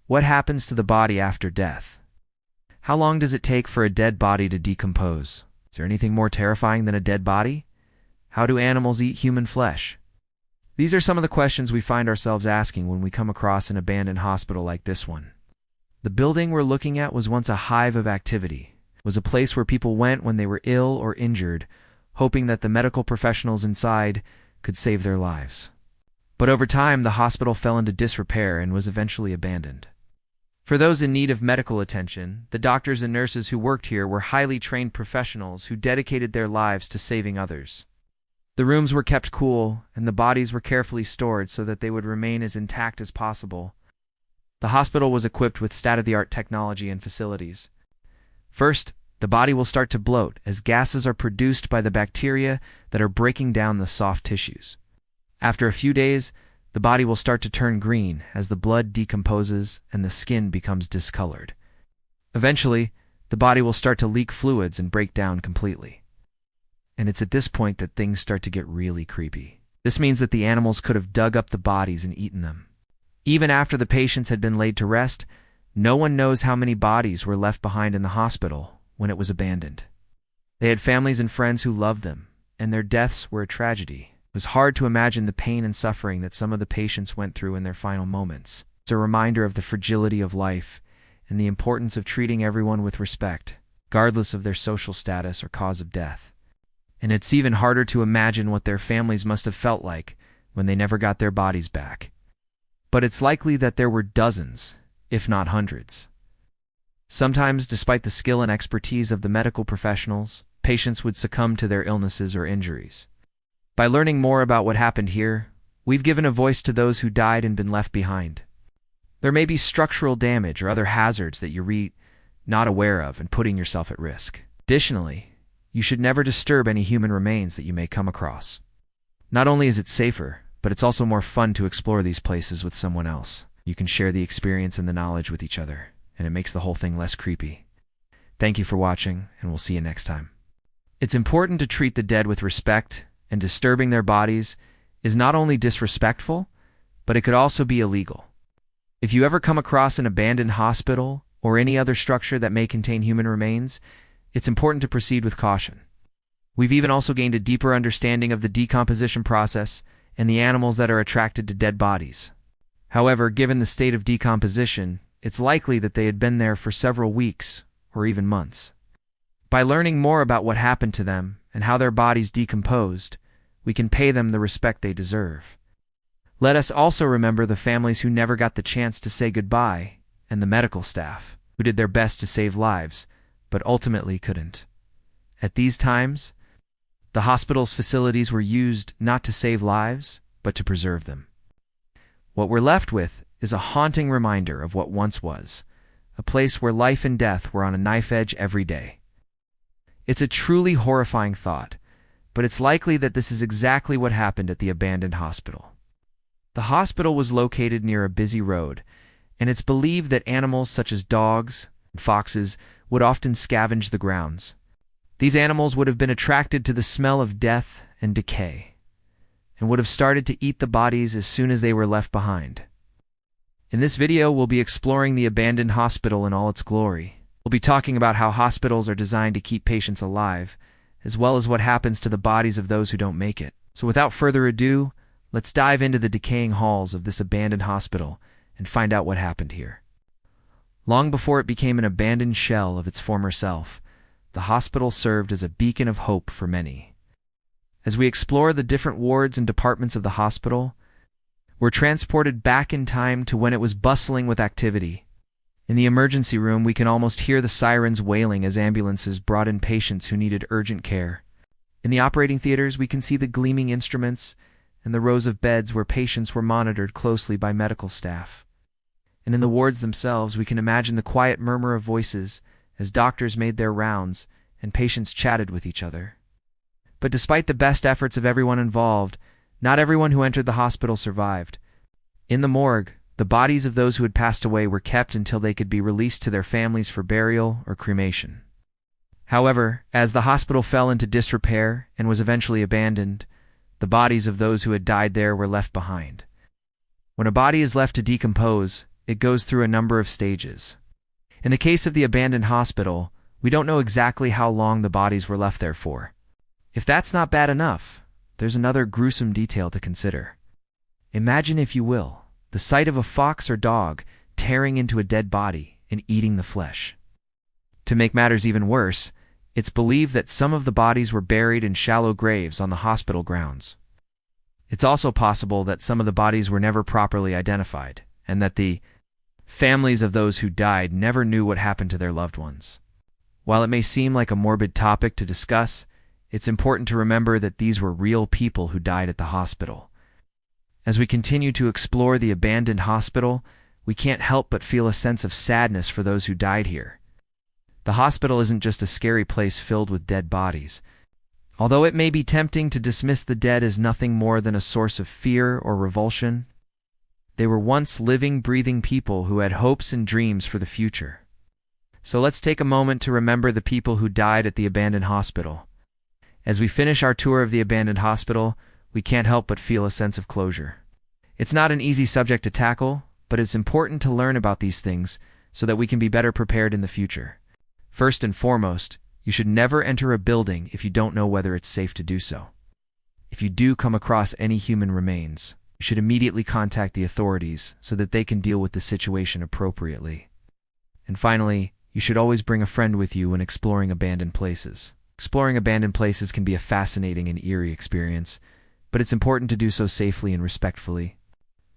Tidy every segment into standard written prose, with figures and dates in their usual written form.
What happens to the body after death? How long does it take for a dead body to decompose? Is there anything more terrifying than a dead body? How do animals eat human flesh? These are some of the questions we find ourselves asking when we come across an abandoned hospital like this one. The building we're looking at was once a hive of activity. It was a place where people went when they were ill or injured, hoping that the medical professionals inside could save their lives. But over time, the hospital fell into disrepair and was eventually abandoned. For those in need of medical attention, the doctors and nurses who worked here were highly trained professionals who dedicated their lives to saving others. The rooms were kept cool, and the bodies were carefully stored so that they would remain as intact as possible. The hospital was equipped with state-of-the-art technology and facilities. First, the body will start to bloat as gases are produced by the bacteria that are breaking down the soft tissues. After a few days, the body will start to turn green as the blood decomposes and the skin becomes discolored. Eventually, the body will start to leak fluids and break down completely. And it's at this point that things start to get really creepy. This means that the animals could have dug up the bodies and eaten them. Even after the patients had been laid to rest, no one knows how many bodies were left behind in the hospital when it was abandoned. They had families and friends who loved them, and their deaths were a tragedy. It was hard to imagine the pain and suffering that some of the patients went through in their final moments. It's a reminder of the fragility of life and the importance of treating everyone with respect, regardless of their social status or cause of death. And it's even harder to imagine what their families must have felt like when they never got their bodies back. But it's likely that there were dozens, if not hundreds. Sometimes, despite the skill and expertise of the medical professionals, patients would succumb to their illnesses or injuries. By learning more about what happened here, we've given a voice to those who died and been left behind. There may be structural damage or other hazards that you're not aware of and putting yourself at risk. Additionally, you should never disturb any human remains that you may come across. Not only is it safer, but it's also more fun to explore these places with someone else. You can share the experience and the knowledge with each other, and it makes the whole thing less creepy. Thank you for watching, and we'll see you next time. It's important to treat the dead with respect, and disturbing their bodies is not only disrespectful, but it could also be illegal. If you ever come across an abandoned hospital or any other structure that may contain human remains, it's important to proceed with caution. We've even also gained a deeper understanding of the decomposition process and the animals that are attracted to dead bodies. However, given the state of decomposition, it's likely that they had been there for several weeks or even months. By learning more about what happened to them and how their bodies decomposed, we can pay them the respect they deserve. Let us also remember the families who never got the chance to say goodbye and the medical staff who did their best to save lives, but ultimately couldn't. At these times, the hospital's facilities were used not to save lives, but to preserve them. What we're left with is a haunting reminder of what once was, a place where life and death were on a knife edge every day. It's a truly horrifying thought, but it's likely that this is exactly what happened at the abandoned hospital. The hospital was located near a busy road, and it's believed that animals such as dogs and foxes would often scavenge the grounds. These animals would have been attracted to the smell of death and decay, and would have started to eat the bodies as soon as they were left behind. In this video, we'll be exploring the abandoned hospital in all its glory. We'll be talking about how hospitals are designed to keep patients alive, as well as what happens to the bodies of those who don't make it. So without further ado, let's dive into the decaying halls of this abandoned hospital and find out what happened here. Long before it became an abandoned shell of its former self, the hospital served as a beacon of hope for many. As we explore the different wards and departments of the hospital, we're transported back in time to when it was bustling with activity. In the emergency room, we can almost hear the sirens wailing as ambulances brought in patients who needed urgent care. In the operating theaters, we can see the gleaming instruments and the rows of beds where patients were monitored closely by medical staff. And in the wards themselves, we can imagine the quiet murmur of voices as doctors made their rounds and patients chatted with each other. But despite the best efforts of everyone involved, not everyone who entered the hospital survived. In the morgue, the bodies of those who had passed away were kept until they could be released to their families for burial or cremation. However, as the hospital fell into disrepair and was eventually abandoned, the bodies of those who had died there were left behind. When a body is left to decompose, it goes through a number of stages. In the case of the abandoned hospital, we don't know exactly how long the bodies were left there for. If that's not bad enough, there's another gruesome detail to consider. Imagine, if you will, the sight of a fox or dog tearing into a dead body and eating the flesh. To make matters even worse, it's believed that some of the bodies were buried in shallow graves on the hospital grounds. It's also possible that some of the bodies were never properly identified, and that the families of those who died never knew what happened to their loved ones. While it may seem like a morbid topic to discuss, it's important to remember that these were real people who died at the hospital. As we continue to explore the abandoned hospital, we can't help but feel a sense of sadness for those who died here. The hospital isn't just a scary place filled with dead bodies. Although it may be tempting to dismiss the dead as nothing more than a source of fear or revulsion, they were once living, breathing people who had hopes and dreams for the future. So let's take a moment to remember the people who died at the abandoned hospital. As we finish our tour of the abandoned hospital, we can't help but feel a sense of closure. It's not an easy subject to tackle, but it's important to learn about these things so that we can be better prepared in the future. First and foremost, you should never enter a building if you don't know whether it's safe to do so. If you do come across any human remains, you should immediately contact the authorities so that they can deal with the situation appropriately. And finally, you should always bring a friend with you when exploring abandoned places. Exploring abandoned places can be a fascinating and eerie experience, but it's important to do so safely and respectfully.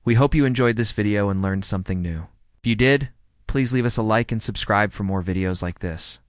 We hope you enjoyed this video and learned something new. If you did, please leave us a like and subscribe for more videos like this.